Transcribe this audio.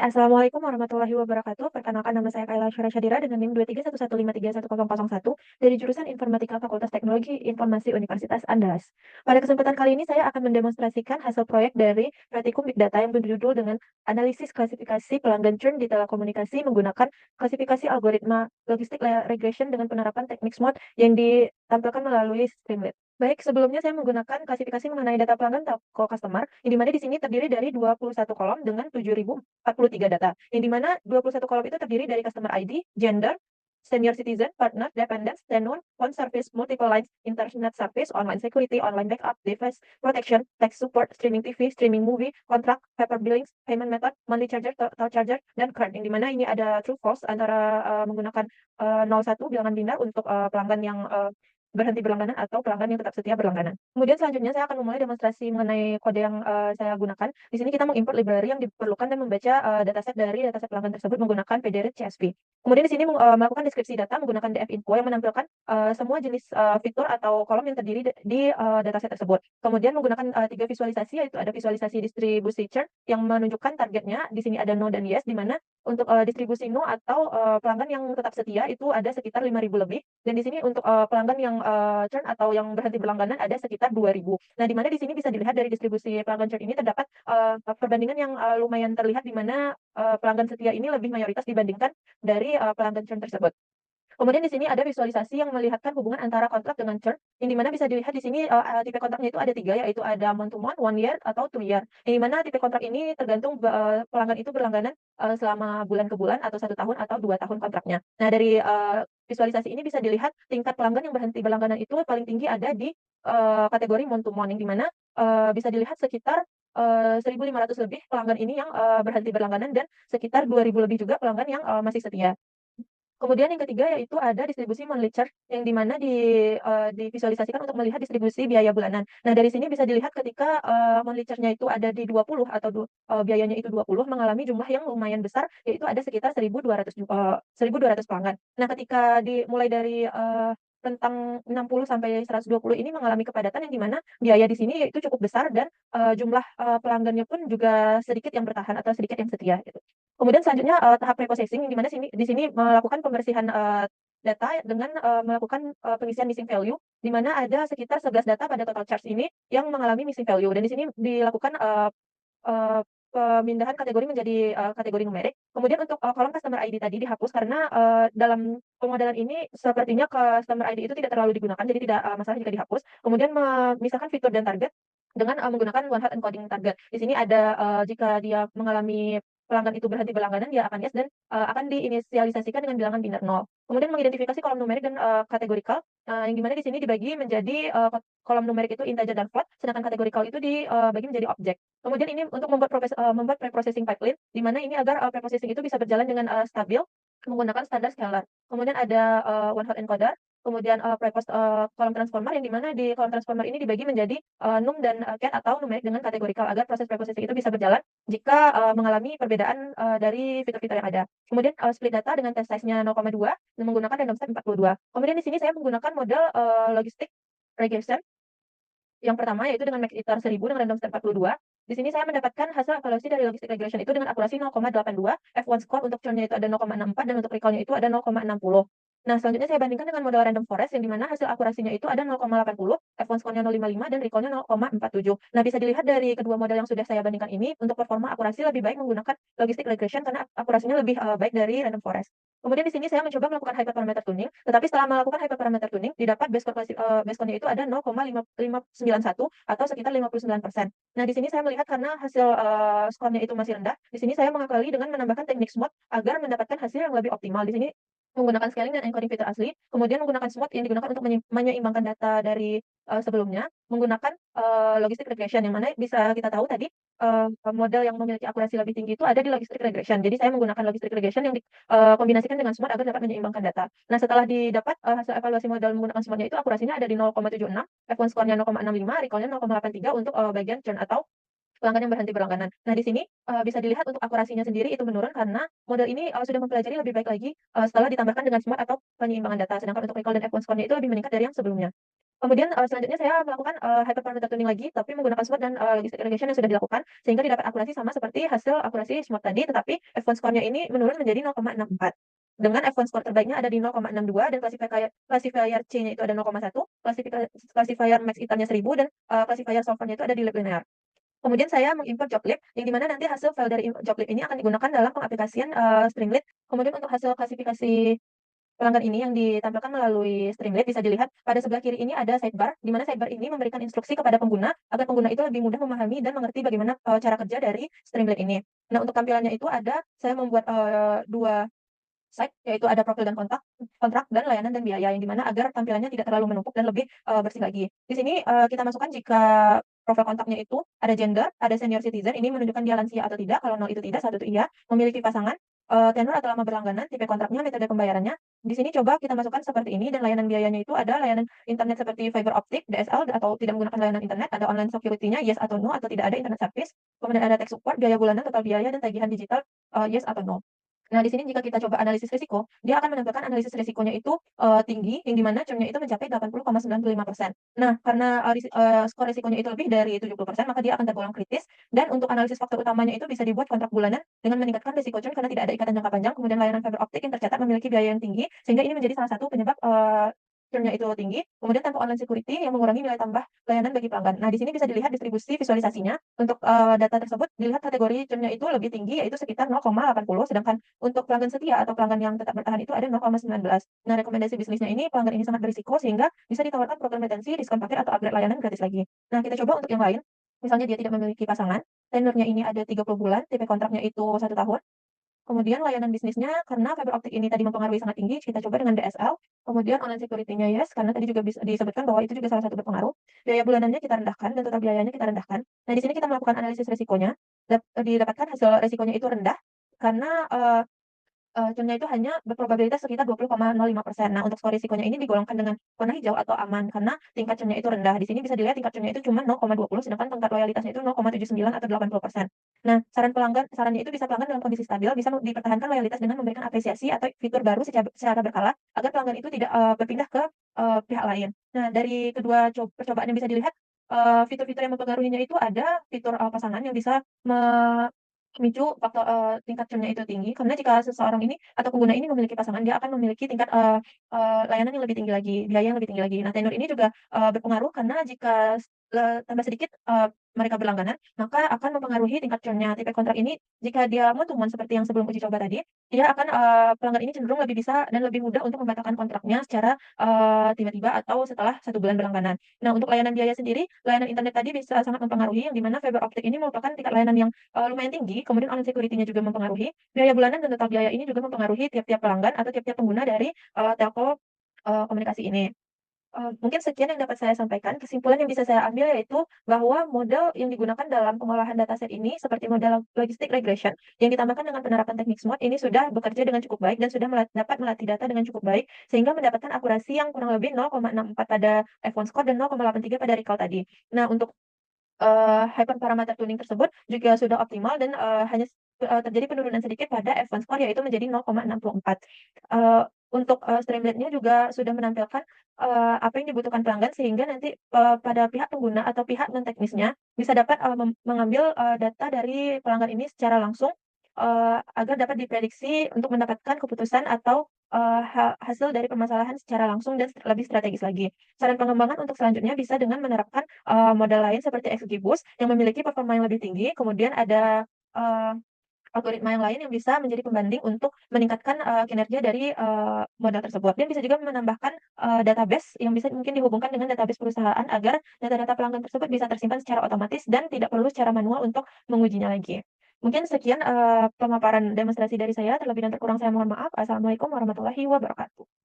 Assalamualaikum warahmatullahi wabarakatuh. Perkenalkan nama saya Kayla Syara Syadira dengan NIM 23115310001 dari jurusan Informatika Fakultas Teknologi Informasi Universitas Andalas. Pada kesempatan kali ini saya akan mendemonstrasikan hasil proyek dari Pratikum Big Data yang berjudul dengan Analisis Klasifikasi Pelanggan Churn di Telekomunikasi menggunakan klasifikasi algoritma logistik regression dengan penerapan teknik SMOT yang ditampilkan melalui Streamlit. Baik, sebelumnya saya menggunakan klasifikasi mengenai data pelanggan telco customer, yang dimana di sini terdiri dari 21 kolom dengan 7.043 data, yang dimana 21 kolom itu terdiri dari customer ID, gender, senior citizen, partner, dependence, tenure, phone service, multiple lines, internet service, online security, online backup, device protection, tech support, streaming TV, streaming movie, contract, paper billings, payment method, monthly charger, total charger, dan card, yang dimana ini ada true false antara menggunakan 01 bilangan binar untuk pelanggan yang berhenti berlangganan atau pelanggan yang tetap setia berlangganan. Kemudian selanjutnya saya akan memulai demonstrasi mengenai kode yang saya gunakan. Di sini kita mengimport library yang diperlukan dan membaca dataset dari dataset pelanggan tersebut menggunakan PDRIT CSV. Kemudian di sini melakukan deskripsi data menggunakan dfinfo yang menampilkan semua jenis fitur atau kolom yang terdiri di dataset tersebut. Kemudian menggunakan 3 visualisasi, yaitu ada visualisasi distribusi churn yang menunjukkan targetnya. Di sini ada no dan yes, di mana untuk distribusi no atau pelanggan yang tetap setia itu ada sekitar 5.000 lebih, dan di sini untuk pelanggan yang churn atau yang berhenti berlangganan ada sekitar 2.000. Nah, di mana di sini bisa dilihat dari distribusi pelanggan churn ini terdapat perbandingan yang lumayan terlihat, di mana pelanggan setia ini lebih mayoritas dibandingkan dari pelanggan churn tersebut. Kemudian di sini ada visualisasi yang melihatkan hubungan antara kontrak dengan churn, yang dimana bisa dilihat di sini tipe kontraknya itu ada 3, yaitu ada month to month, 1 year, atau 2 year. Yang dimana tipe kontrak ini tergantung pelanggan itu berlangganan selama bulan ke bulan atau 1 tahun atau 2 tahun kontraknya. Nah, dari visualisasi ini bisa dilihat tingkat pelanggan yang berhenti berlangganan itu paling tinggi ada di kategori month to month, yang dimana bisa dilihat sekitar 1.500 lebih pelanggan ini yang berhenti berlangganan, dan sekitar 2.000 lebih juga pelanggan yang masih setia. Kemudian yang ketiga yaitu ada distribusi monthly charge, yang dimana divisualisasikan untuk melihat distribusi biaya bulanan. Nah, dari sini bisa dilihat ketika monthly charge-nya itu ada di 20 atau biayanya itu 20, mengalami jumlah yang lumayan besar, yaitu ada sekitar 1.200 pelanggan. Nah, ketika dimulai dari rentang 60 sampai 120 ini mengalami kepadatan, yang dimana biaya di sini itu cukup besar, dan jumlah pelanggannya pun juga sedikit yang bertahan atau sedikit yang setia gitu. Kemudian selanjutnya tahap preprocessing, di mana di sini melakukan pembersihan data dengan melakukan pengisian missing value, di mana ada sekitar 11 data pada total charge ini yang mengalami missing value, dan di sini dilakukan eee, pemindahan kategori menjadi kategori numerik. Kemudian untuk kolom customer ID tadi dihapus karena dalam pemodelan ini sepertinya customer ID itu tidak terlalu digunakan, jadi tidak masalah jika dihapus. Kemudian memisahkan fitur dan target dengan menggunakan one hot encoding target. Di sini ada jika dia mengalami pelanggan itu berhenti berlangganan, dia akan yes, dan akan diinisialisasikan dengan bilangan binar 0. Kemudian mengidentifikasi kolom numerik dan kategorikal, yang dimana di sini dibagi menjadi kolom numerik itu integer dan float, sedangkan kategorikal itu dibagi menjadi objek. Kemudian ini untuk membuat preprocessing pipeline, di mana ini agar preprocessing itu bisa berjalan dengan stabil menggunakan standar scalar. Kemudian ada one hot encoder, kemudian kolom transformer, yang dimana di kolom transformer ini dibagi menjadi num dan cat atau numerik dengan kategorikal, agar proses preprocessing itu bisa berjalan jika mengalami perbedaan dari fitur-fitur yang ada. Kemudian split data dengan test size-nya 0,2 dan menggunakan random step 42. Kemudian di sini saya menggunakan model logistic regression yang pertama, yaitu dengan max iter 1.000 dengan random step 42. Di sini saya mendapatkan hasil evaluasi dari logistic regression itu dengan akurasi 0,82, F1 score untuk churn-nya itu ada 0,64, dan untuk recall-nya itu ada 0,60. Nah, selanjutnya saya bandingkan dengan model random forest, yang dimana hasil akurasinya itu ada 0,80, F1 score-nya 0,55, dan recall-nya 0,47. Nah, bisa dilihat dari kedua model yang sudah saya bandingkan ini, untuk performa akurasi lebih baik menggunakan logistic regression karena akurasinya lebih baik dari random forest. Kemudian di sini saya mencoba melakukan hyperparameter tuning, tetapi setelah melakukan hyperparameter tuning, didapat base score-nya itu ada 0,591 atau sekitar 59%. Nah, di sini saya melihat karena hasil skornya itu masih rendah, di sini saya mengakali dengan menambahkan teknik SMOT agar mendapatkan hasil yang lebih optimal. Di sini menggunakan scaling dan encoding fitur asli, kemudian menggunakan SMOT yang digunakan untuk menyeimbangkan data dari sebelumnya, menggunakan logistic regression, yang mana bisa kita tahu tadi model yang memiliki akurasi lebih tinggi itu ada di logistic regression. Jadi saya menggunakan logistic regression yang dikombinasikan dengan SMOT agar dapat menyeimbangkan data. Nah, setelah didapat hasil evaluasi model menggunakan SMOT-nya itu akurasinya ada di 0,76, F1 score-nya 0,65, recall-nya 0,83 untuk bagian churn atau pelanggan yang berhenti berlangganan. Nah, di sini bisa dilihat untuk akurasinya sendiri itu menurun karena model ini sudah mempelajari lebih baik lagi setelah ditambahkan dengan SMOT atau penyeimbangan data. Sedangkan untuk recall dan F1 score-nya itu lebih meningkat dari yang sebelumnya. Kemudian, selanjutnya saya melakukan, hyperparameter tuning lagi, tapi menggunakan smooth dan, logistic regression yang sudah dilakukan, sehingga didapat akurasi sama seperti hasil akurasi smooth tadi, tetapi F1 score-nya ini menurun menjadi 0,64. Dengan F1 score terbaiknya ada di 0,62 dan classifier C-nya itu ada 0,1, classifier max iternya 1000 dan, classifier solver-nya itu ada di lab linear. Kemudian saya mengimport joblib, yang di mana nanti hasil file dari joblib ini akan digunakan dalam pengaplikasian, Streamlit. Kemudian untuk hasil klasifikasi pelanggan ini yang ditampilkan melalui Streamlit bisa dilihat pada sebelah kiri ini ada sidebar, di mana sidebar ini memberikan instruksi kepada pengguna agar pengguna itu lebih mudah memahami dan mengerti bagaimana, cara kerja dari Streamlit ini. Nah, untuk tampilannya itu saya membuat, 2 site, yaitu ada profil dan kontrak dan layanan dan biaya, yang di mana agar tampilannya tidak terlalu menumpuk dan lebih, bersih lagi. Di sini, kita masukkan jika profil kontaknya itu ada gender, ada senior citizen, ini menunjukkan dia lansia atau tidak, kalau 0 itu tidak, 1 itu iya, memiliki pasangan, tenur atau lama berlangganan, tipe kontraknya, metode pembayarannya. Di sini coba kita masukkan seperti ini dan layanan biayanya itu ada layanan internet seperti fiber optik, DSL, atau tidak menggunakan layanan internet, ada online security-nya, yes atau no, atau tidak ada internet service, kemudian ada tech support, biaya bulanan, total biaya, dan tagihan digital, yes atau no. Nah, di sini jika kita coba analisis risiko, dia akan menampilkan analisis risikonya itu, tinggi, yang di mana churn-nya itu mencapai 80,95%. Nah, karena, skor risikonya itu lebih dari 70%, maka dia akan tergolong kritis, dan untuk analisis faktor utamanya itu bisa dibuat kontrak bulanan dengan meningkatkan risiko churn karena tidak ada ikatan jangka panjang, kemudian layanan fiber optik yang tercatat memiliki biaya yang tinggi, sehingga ini menjadi salah satu penyebab, churn-nya itu tinggi, kemudian tanpa online security yang mengurangi nilai tambah layanan bagi pelanggan. Nah, di sini bisa dilihat distribusi visualisasinya, untuk, data tersebut dilihat kategori churn-nya itu lebih tinggi, yaitu sekitar 0,80, sedangkan untuk pelanggan setia atau pelanggan yang tetap bertahan itu ada 0,19. Nah, rekomendasi bisnisnya ini pelanggan ini sangat berisiko sehingga bisa ditawarkan program retensi, diskon paket, atau upgrade layanan gratis lagi. Nah, kita coba untuk yang lain, misalnya dia tidak memiliki pasangan, tenornya ini ada 30 bulan, tipe kontraknya itu 1 tahun, kemudian layanan bisnisnya karena fiber optik ini tadi mempengaruhi sangat tinggi, kita coba dengan DSL, kemudian online security-nya yes, karena tadi juga bisa disebutkan bahwa itu juga salah satu berpengaruh. Biaya bulanannya kita rendahkan dan total biayanya kita rendahkan. Nah, di sini kita melakukan analisis resikonya, didapatkan hasil resikonya itu rendah karena, churn-nya itu hanya berprobabilitas sekitar 20,05%. Nah, untuk skor risikonya ini digolongkan dengan warna hijau atau aman, karena tingkat churn-nya itu rendah. Di sini bisa dilihat tingkat churn-nya itu cuma 0,20, sedangkan tingkat loyalitasnya itu 0,79 atau 80%. Nah, sarannya itu bisa pelanggan dalam kondisi stabil, bisa dipertahankan loyalitas dengan memberikan apresiasi atau fitur baru secara berkala, agar pelanggan itu tidak, berpindah ke, pihak lain. Nah, dari kedua percobaan yang bisa dilihat, fitur-fitur yang mempengaruhinya itu ada fitur, pasangan yang bisa memicu faktor, tingkat churn-nya itu tinggi, karena jika seseorang ini atau pengguna ini memiliki pasangan, dia akan memiliki tingkat, layanan yang lebih tinggi lagi, biaya yang lebih tinggi lagi. Nah, tenur ini juga, berpengaruh karena jika tambah sedikit, mereka berlangganan, maka akan mempengaruhi tingkat churn-nya. Tipe kontrak ini jika dia month-to-month seperti yang sebelum uji coba tadi, dia akan, pelanggan ini cenderung lebih bisa dan lebih mudah untuk membatalkan kontraknya secara, tiba-tiba atau setelah 1 bulan berlangganan. Nah, untuk layanan biaya sendiri, layanan internet tadi bisa sangat mempengaruhi, yang di mana fiber optik ini merupakan tingkat layanan yang lumayan tinggi, kemudian online security-nya juga mempengaruhi, biaya bulanan dan total biaya ini juga mempengaruhi tiap-tiap pelanggan atau tiap-tiap pengguna dari, telco, komunikasi ini. Mungkin sekian yang dapat saya sampaikan. Kesimpulan yang bisa saya ambil yaitu bahwa model yang digunakan dalam pengolahan dataset ini seperti model logistic regression yang ditambahkan dengan penerapan teknik SMOT ini sudah bekerja dengan cukup baik dan sudah dapat melatih data dengan cukup baik sehingga mendapatkan akurasi yang kurang lebih 0,64 pada F1 score dan 0,83 pada recall tadi. Nah, untuk hyperparameter tuning tersebut juga sudah optimal dan, hanya terjadi penurunan sedikit pada F1 score yaitu menjadi 0,64. Untuk, Streamlit-nya juga sudah menampilkan, apa yang dibutuhkan pelanggan sehingga nanti, pada pihak pengguna atau pihak non teknisnya bisa dapat, mengambil, data dari pelanggan ini secara langsung, agar dapat diprediksi untuk mendapatkan keputusan atau, hasil dari permasalahan secara langsung dan lebih strategis lagi. Saran pengembangan untuk selanjutnya bisa dengan menerapkan model lain seperti XGBoost yang memiliki performa yang lebih tinggi, kemudian ada, algoritma yang lain yang bisa menjadi pembanding untuk meningkatkan, kinerja dari, model tersebut. Dan bisa juga menambahkan, database yang bisa mungkin dihubungkan dengan database perusahaan agar data-data pelanggan tersebut bisa tersimpan secara otomatis dan tidak perlu secara manual untuk mengujinya lagi. Mungkin sekian, pemaparan demonstrasi dari saya, terlebih dan terkurang saya mohon maaf. Assalamualaikum warahmatullahi wabarakatuh.